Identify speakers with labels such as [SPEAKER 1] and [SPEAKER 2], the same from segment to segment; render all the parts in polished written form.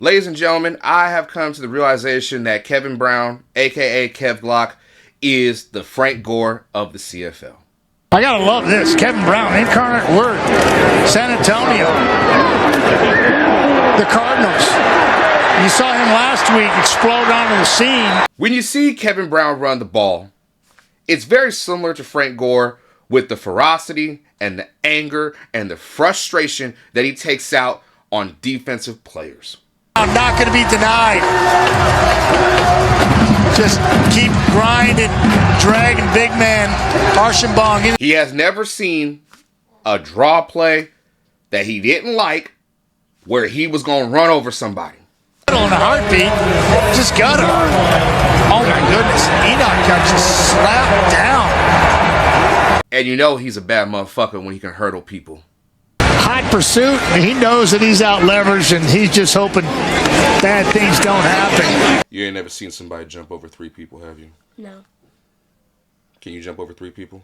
[SPEAKER 1] Ladies and gentlemen, I have come to the realization that Kevin Brown, aka Kev Glock, is the Frank Gore of the CFL.
[SPEAKER 2] I gotta love this. Kevin Brown, incarnate word. San Antonio. The Cardinals. You saw him last week explode onto the scene.
[SPEAKER 1] When you see Kevin Brown run the ball, it's very similar to Frank Gore with the ferocity and the anger and the frustration that he takes out on defensive players.
[SPEAKER 2] I'm not going to be denied. Just keep grinding, dragging big man Archambault.
[SPEAKER 1] He has never seen a draw play that he didn't like where he was going to run over somebody.
[SPEAKER 2] On a heartbeat, just got him. Oh my goodness, Enoch got just slapped down.
[SPEAKER 1] And you know he's a bad motherfucker when he can hurdle people.
[SPEAKER 2] Hot pursuit, and he knows that he's out leveraged, and he's just hoping bad things don't happen.
[SPEAKER 1] You ain't never seen somebody jump over 3 people, have you?
[SPEAKER 3] No.
[SPEAKER 1] Can you jump over 3 people?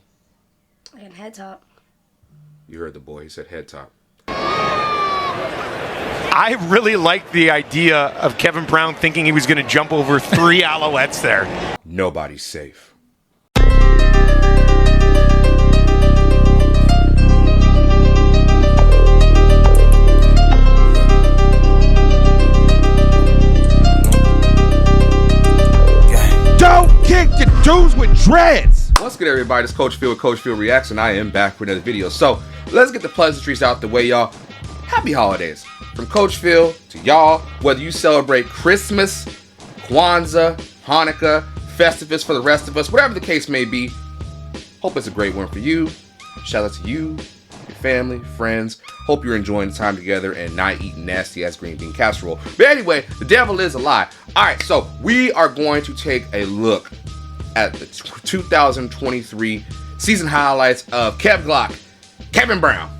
[SPEAKER 3] I can head top.
[SPEAKER 1] You heard the boy, he said head top.
[SPEAKER 4] I really like the idea of Kevin Brown thinking he was going to jump over 3 Alouettes there.
[SPEAKER 1] Nobody's safe.
[SPEAKER 5] Don't kick the dudes with dreads.
[SPEAKER 1] What's good, everybody? It's Coach Phil with Coach Phil Reacts, and I am back with another video. So let's get the pleasantries out the way, y'all. Happy holidays from Coach Phil to y'all. Whether you celebrate Christmas, Kwanzaa, Hanukkah, Festivus for the rest of us, whatever the case may be, hope it's a great one for you. Shout out to you, your family, friends. Hope you're enjoying the time together and not eating nasty ass green bean casserole. But anyway, the devil is a lie. All right, so we are going to take a look at the 2023 season highlights of Kev Glock, Kevin Brown.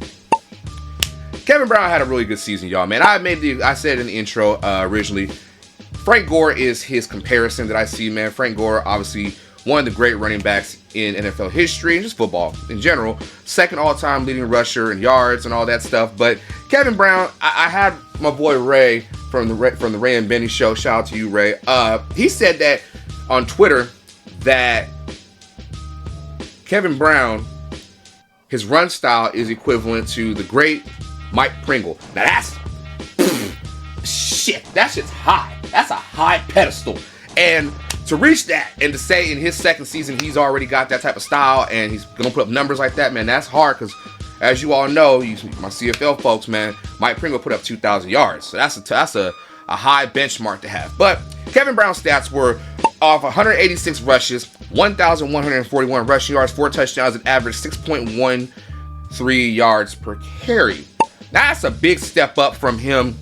[SPEAKER 1] Kevin Brown had a really good season, y'all, man. I said in the intro originally, Frank Gore is his comparison that I see, man. Frank Gore, obviously one of the great running backs in NFL history and just football in general. Second all-time leading rusher in yards and all that stuff. But Kevin Brown, I had my boy Ray from the Ray and Benny show. Shout out to you, Ray. He said that on Twitter that Kevin Brown, his run style is equivalent to the great Mike Pringle. Now that's shit. That shit's high. That's a high pedestal. And to reach that and to say in his second season he's already got that type of style and he's gonna put up numbers like that, man, that's hard because as you all know, my CFL folks, man, Mike Pringle put up 2,000 yards. So that's a high benchmark to have. But Kevin Brown's stats were off 186 rushes, 1,141 rushing yards, 4 touchdowns, and average 6.13 yards per carry. Now that's a big step up from him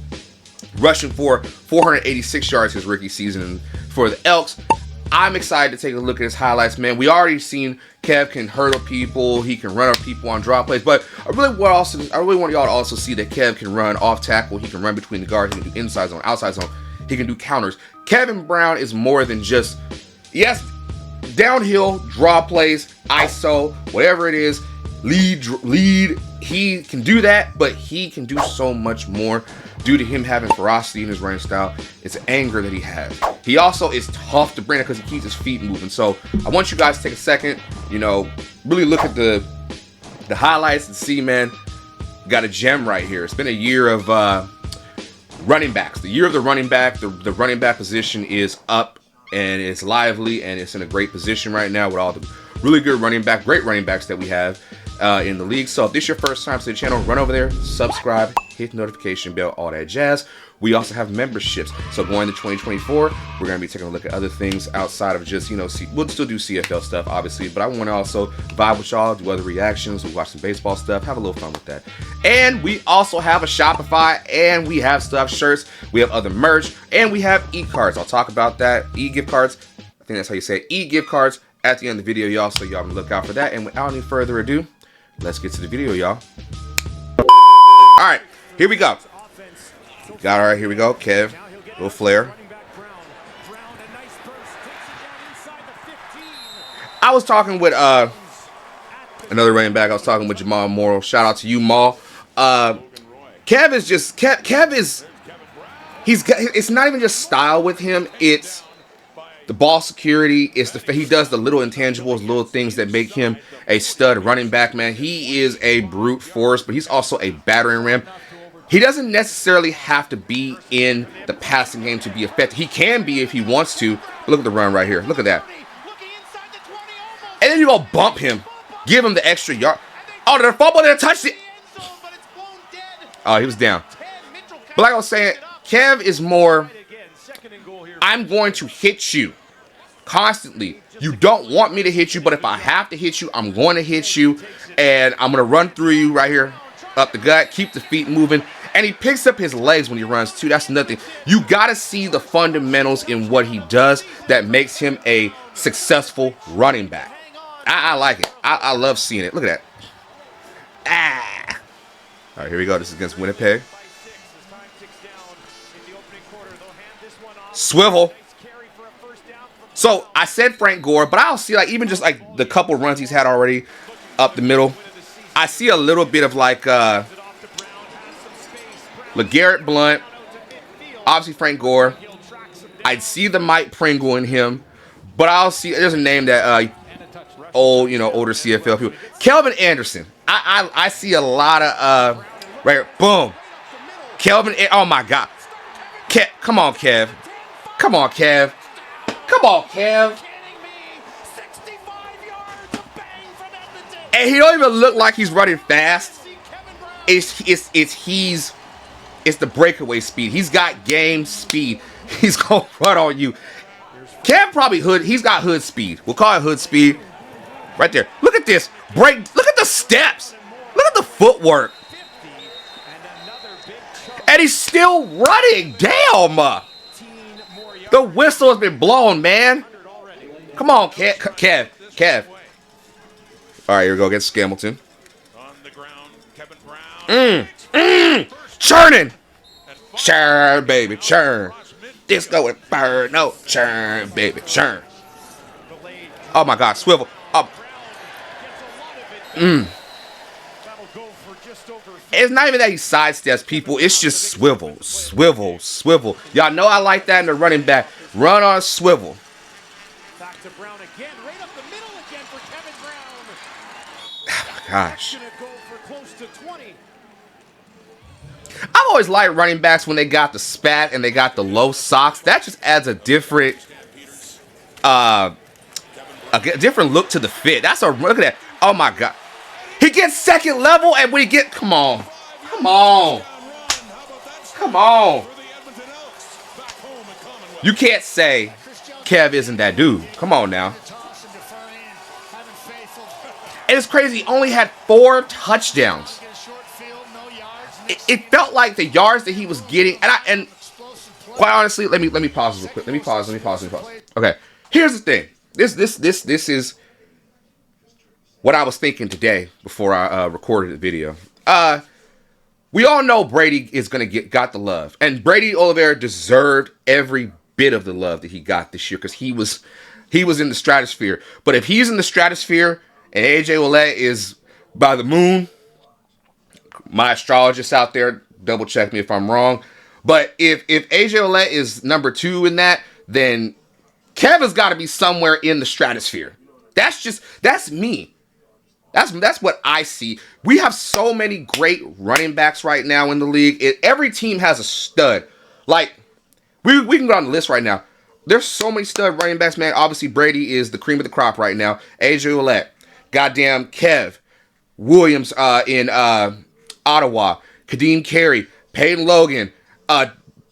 [SPEAKER 1] rushing for 486 yards his rookie season for the Elks. I'm excited to take a look at his highlights, man. We already seen Kev can hurdle people, he can run over people on draw plays, but I really want y'all to also see that Kev can run off tackle, he can run between the guards, he can do inside zone, outside zone, he can do counters. Kevin Brown is more than just, yes, downhill, draw plays, ISO, whatever it is, lead, he can do that, but he can do so much more due to him having ferocity in his running style. It's anger that he has. He also is tough to bring because he keeps his feet moving. So I want you guys to take a second, really look at the highlights and see, man, got a gem right here. It's been a year of running backs. The year of the running back. The running back position is up and it's lively and it's in a great position right now with all the really good great running backs that we have in the league. So if this is your first time to the channel, run over there, subscribe, hit the notification bell, all that jazz. We also have memberships. So going to 2024, we're going to be taking a look at other things outside of just, we'll still do CFL stuff, obviously, but I want to also vibe with y'all, do other reactions, we'll watch some baseball stuff, have a little fun with that. And we also have a Shopify, and we have stuff, shirts, we have other merch, and we have e-cards. I'll talk about that. E-gift cards, I think that's how you say it, e-gift cards at the end of the video, y'all, so y'all can look out for that. And without any further ado, let's get to the video, y'all. All right, here we go. Got all right, here we go. Kev, little flare. I was talking with another running back. I was talking with Jamal Morrow. Shout out to you, Maul. Kev is it's not even just style with him. It's the ball security. It's he does the little intangibles, little things that make him a stud running back, man. He is a brute force, but he's also a battering ram. He doesn't necessarily have to be in the passing game to be effective. He can be if he wants to. Look at the run right here. Look at that. And then you go bump him. Give him the extra yard. Oh, the fumble there touched it. Oh, he was down. But like I was saying, Kev is more, I'm going to hit you constantly. You don't want me to hit you, but if I have to hit you, I'm going to hit you. And I'm going to run through you right here. Up the gut, keep the feet moving, and he picks up his legs when he runs too. That's nothing. You gotta see the fundamentals in what he does that makes him a successful running back. I like it. I love seeing it. Look at that. All right, here we go. This is against Winnipeg. Swivel. So I said Frank Gore, but I'll see like even just like the couple runs he's had already up the middle. I see a little bit of like LeGarrette Blount, obviously Frank Gore. I'd see the Mike Pringle in him, but I'll see there's a name that older CFL people. Kelvin Anderson. I see a lot of right here. Boom. Kelvin. Oh my God. Come on, Kev. Come on, Kev. Come on, Kev. And he don't even look like he's running fast. It's the breakaway speed. He's got game speed. He's gonna run on you. Kev probably hood. He's got hood speed. We'll call it hood speed. Right there. Look at this break. Look at the steps. Look at the footwork. And he's still running. Damn. The whistle has been blown, man. Come on, Kev. All right, here we go against Scamilton. Churning. Churn, baby, churn. Disco and burn. No, churn, baby, churn. Oh, my God, swivel. Up. It's not even that he sidesteps people. It's just swivel, swivel, swivel. Y'all know I like that in the running back. Run on swivel.
[SPEAKER 2] Back to Brown again, right up the middle again for Kevin Brown.
[SPEAKER 1] Oh my gosh.
[SPEAKER 2] Go for close to 20.
[SPEAKER 1] I've always liked running backs when they got the spat and they got the low socks. That just adds a different look to the fit. Look at that. Oh my God. He gets second level and when he get, come on. You can't say Kev isn't that dude. Come on now. And it's crazy. He only had 4 touchdowns. It felt like the yards that he was getting, and quite honestly, let me pause real quick. Let me pause. Okay, here's the thing. This is what I was thinking today before I recorded the video. We all know Brady is gonna got the love, and Brady Oliveira deserved every bit of the love that he got this year because he was in the stratosphere. But if he's in the stratosphere and AJ Ouellette is by the moon, my astrologist out there, double check me if I'm wrong. But if AJ Ouellette is number 2 in that, then Kevin's got to be somewhere in the stratosphere. That's me. That's what I see. We have so many great running backs right now in the league. Every team has a stud. Like, we can go on the list right now. There's so many stud running backs, man. Obviously, Brady is the cream of the crop right now. AJ Ouellette. Goddamn Kev. Williams in Ottawa. Kadeem Carey. Peyton Logan.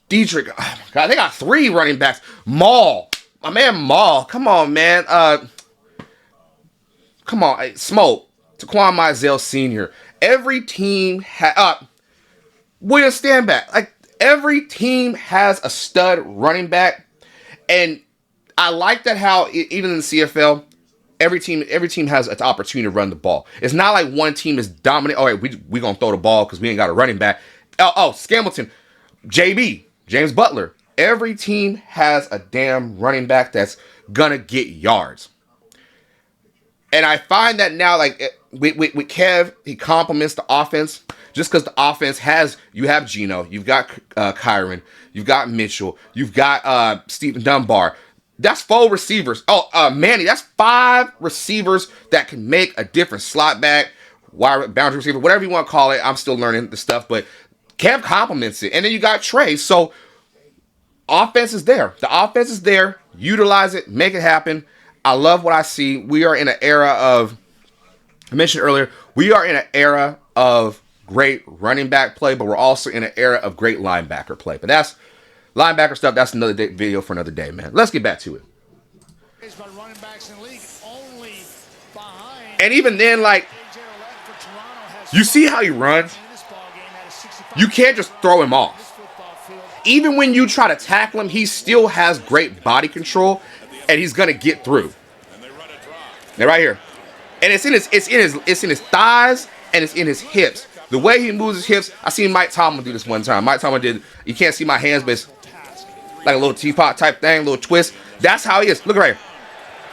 [SPEAKER 1] Dietrich. Oh my God, they got 3 running backs. Maul. My man Maul. Come on, man. Come on. Smoke. Taquan Mizell Sr. Every team William Stanback. Like, every team has a stud running back. And I like that how, even in the CFL, every team has an opportunity to run the ball. It's not like one team is dominant. All right, we going to throw the ball because we ain't got a running back. Scamilton. JB. James Butler. Every team has a damn running back that's going to get yards. And I find that now, like, with Kev, he complements the offense. just because the offense has, you have Geno, you've got Kyron, you've got Mitchell, you've got Stephen Dunbar. That's 4 receivers. Oh, Manny, that's 5 receivers that can make a difference. Slot back, wide boundary receiver, whatever you want to call it. I'm still learning the stuff, but Kev complements it. And then you got Trey. So offense is there. The offense is there. Utilize it. Make it happen. I love what I see. We are in an era of, I mentioned earlier, we are in an era of great running back play, but we're also in an era of great linebacker play. But that's linebacker stuff. That's another video for another day, man. Let's get back to it. And even then, like, you see how he runs? You can't just throw him off. Even when you try to tackle him, he still has great body control, and he's gonna get through. They're right here, and it's in his thighs and it's in his hips. The way he moves his hips, I seen Mike Tomlin do this one time. Mike Tomlin did. You can't see my hands, but it's like a little teapot type thing, a little twist. That's how he is. Look right here.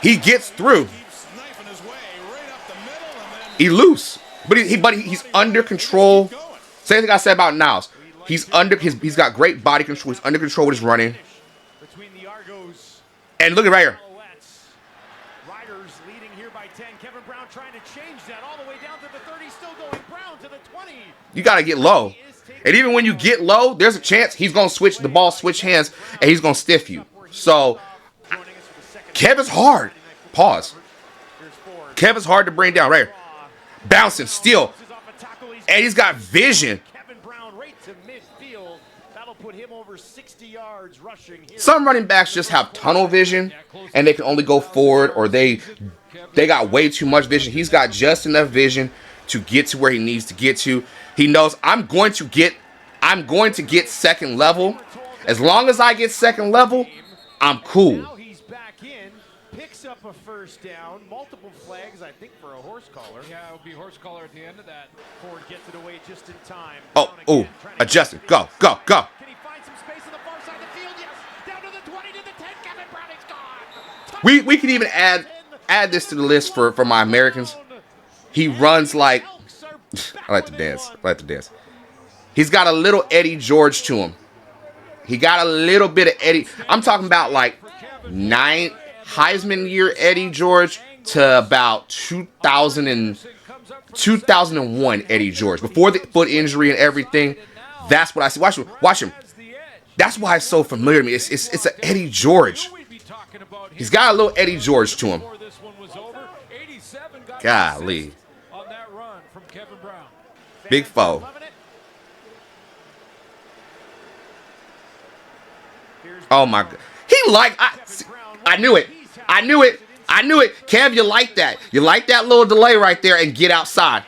[SPEAKER 1] He gets through. He loose, but he's under control. Same thing I said about Niles. He's got great body control. He's under control with his running. And look at right here.
[SPEAKER 6] Riders leading here by 10. Kevin Brown trying to change that all the way down to the 30. Still going Brown to the 20.
[SPEAKER 1] You got to get low. And even when you get low, there's a chance he's going to switch the ball, switch hands, and he's going to stiff you. So Kevin's hard. Pause. Kevin's hard to bring down right here. Bouncing, still. And he's got vision. Some running backs just have tunnel vision and they can only go forward, or they got way too much vision. He's got just enough vision to get to where he needs to get to. He knows I'm going to get second level. As long as I get second level, I'm cool.
[SPEAKER 6] Now he's back in, picks up a first down, multiple flags, I think, for a horse collar. Yeah, it would be horse collar at the end of that. Ford gets it away just in time.
[SPEAKER 1] Oh, adjusting. Go.
[SPEAKER 6] Can he find some space on the far side of the field? Yes. Down to the 20, to the 10. Kevin Brown is gone.
[SPEAKER 1] We can even add this to the list for my Americans. He runs like I like to dance. He's got a little Eddie George to him. He got a little bit of Eddie. I'm talking about like 9 Heisman year Eddie George to about 2001 Eddie George. Before the foot injury and everything, that's what I see. Watch him. That's why it's so familiar to me. It's an Eddie George. He's got a little Eddie George to him. Golly. Big foe. Oh my God. I knew it. Kev, you like that. You like that little delay right there and get outside.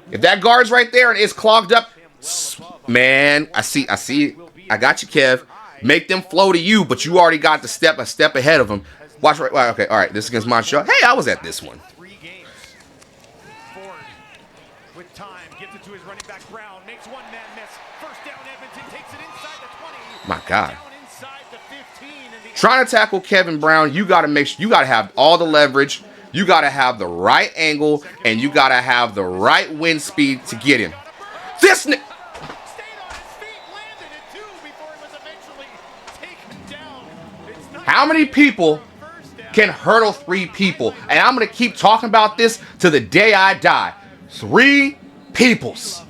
[SPEAKER 1] If that guard's right there and it's clogged up, man, I see. I got you, Kev. Make them flow to you, but you already got a step ahead of them. Watch right. Okay, all right. This is against Montreal. Hey, I was at this one.
[SPEAKER 6] With time, gives it to his running back Brown, makes one man miss. First down, Edmonton takes it inside the 20.
[SPEAKER 1] My God. Trying to tackle Kevin Brown, you got to have all the leverage. You got to have the right angle, and you got to have the right wind speed to get him. This stayed on
[SPEAKER 6] his feet, landed it too before he was eventually taken down.
[SPEAKER 1] How many people can hurdle 3 people? And I'm going to keep talking about this to the day I die. 3 peoples.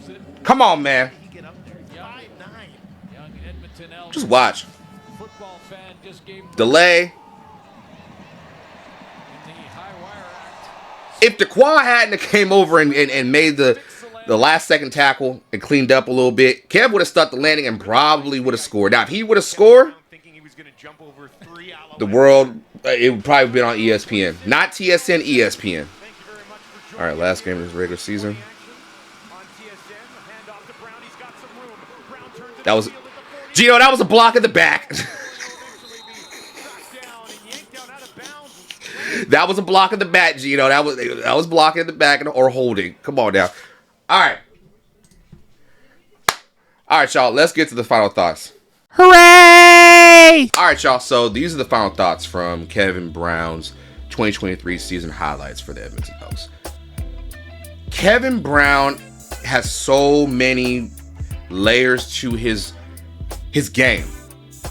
[SPEAKER 1] Come on, man. Just watch. Delay. If DeQuan hadn't came over and made the last second tackle and cleaned up a little bit, Kev would have stuck the landing and probably would have scored. Now, if he would have scored, the world, it would probably been on ESPN. Not TSN, ESPN. All right, last game of this regular season. That was, Gino, that was a block in the back. That was a block in the back, Gino. That was blocking in the back or holding. Come on now. All right, y'all. Let's get to the final thoughts.
[SPEAKER 5] Hooray!
[SPEAKER 1] All right, y'all. So these are the final thoughts from Kevin Brown's 2023 season highlights for the Edmonton Elks. Kevin Brown has so many layers to his game.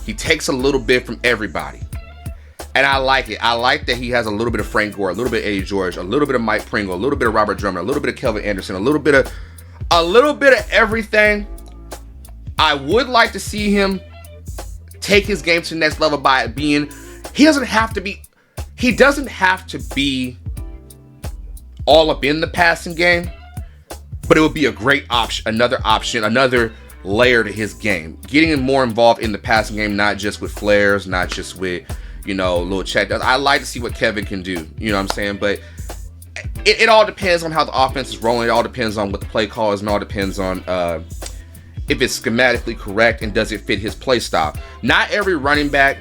[SPEAKER 1] He takes a little bit from everybody. And I like it. I like that he has a little bit of Frank Gore, a little bit of Eddie George, a little bit of Mike Pringle, a little bit of Robert Drummond, a little bit of Kelvin Anderson, a little bit of everything. I would like to see him take his game to the next level by being, he doesn't have to be all up in the passing game, but it would be a great option, another layer to his game. Getting him more involved in the passing game, not just with flares, not just with, little check downs. I like to see what Kevin can do, you know what I'm saying? But it all depends on how the offense is rolling. It all depends on what the play call is, and all depends on if it's schematically correct and does it fit his play style. Not every running back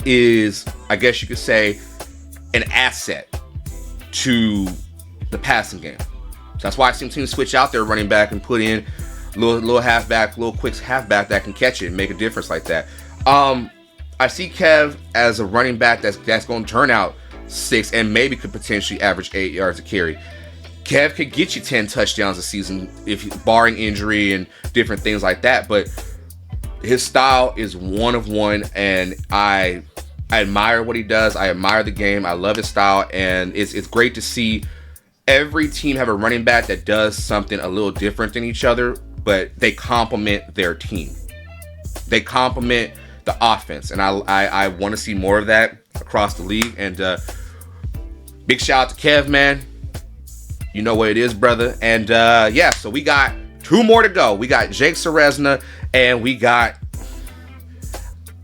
[SPEAKER 1] is, I guess you could say, an asset to the passing game. So that's why I've seen teams switch out their running back and put in little halfback, little quick halfback that can catch it and make a difference like that. I see Kev as a running back that's going to turn out 6 and maybe could potentially average 8 yards a carry. Kev could get you 10 touchdowns a season, if barring injury and different things like that. But his style is one of one, and I admire what he does. I admire the game. I love his style, and it's great to see every team have a running back that does something a little different than each other, but they complement their team. They complement the offense, and I want to see more of that across the league. And big shout out to Kev, man. You know what it is, brother. And yeah, so we got 2 more to go. We got Jake Serezna, and we got,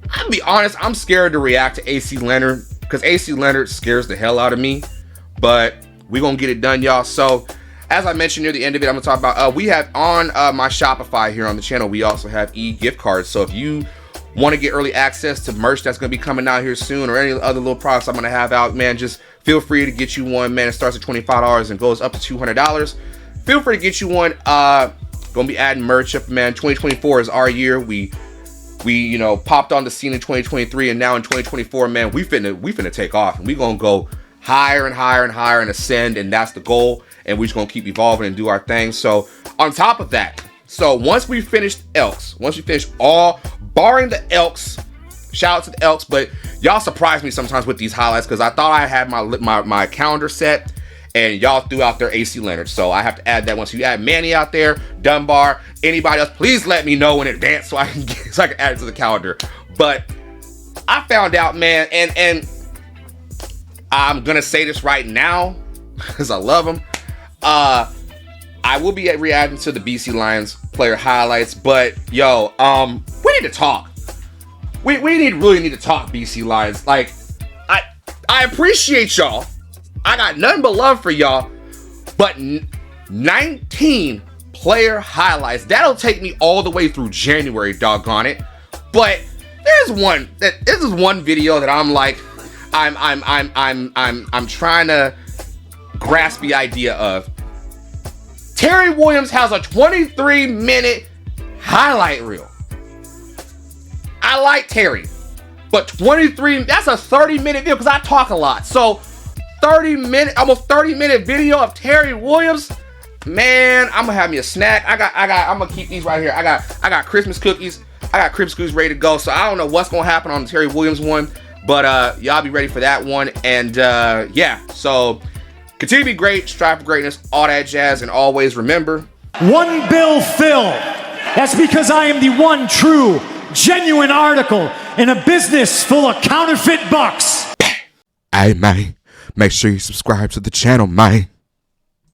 [SPEAKER 1] I'll be honest, I'm scared to react to AC Leonard, because AC Leonard scares the hell out of me. But we're going to get it done, y'all. So as I mentioned near the end of it, I'm going to talk about, we have on my Shopify here on the channel, we also have e-gift cards. So if you want to get early access to merch that's going to be coming out here soon, or any other little products I'm going to have out, man, just feel free to get you one, man. It starts at $25 and goes up to $200. Feel free to get you one. Going to be adding merch up, man. 2024 is our year. We popped on the scene in 2023, and now in 2024, man, we finna take off, and we going to go higher and higher and higher and ascend, and that's the goal. And we're just going to keep evolving and do our thing. So on top of that, so once we finish all, barring the Elks, shout out to the Elks, but y'all surprise me sometimes with these highlights, because I thought I had my calendar set, and y'all threw out their AC Leonard. So I have to add that. Once you add Manny out there, Dunbar, anybody else, please let me know in advance so I can add it to the calendar. But I found out, man, and I'm gonna say this right now because I love them. I will be reacting to the BC Lions player highlights, but yo, we need to talk. We really need to talk, BC Lions. Like, I appreciate y'all. I got nothing but love for y'all, but 19 player highlights, that'll take me all the way through January, doggone it. But this is one video that I'm like, I'm trying to grasp the idea of. Terry Williams has a 23-minute highlight reel. I like Terry, but 23, that's a 30-minute video, because I talk a lot. So almost 30-minute video of Terry Williams, man, I'm gonna have me a snack. I'm gonna keep these right here. I got Christmas cookies. I got Christmas cookies ready to go. So I don't know what's gonna happen on the Terry Williams one, but y'all be ready for that one. And yeah, so continue to be great, strive for greatness, all that jazz, and always remember,
[SPEAKER 7] One Bill Phil. That's because I am the one true, genuine article in a business full of counterfeit bucks.
[SPEAKER 5] Hey, man, make sure you subscribe to the channel, man.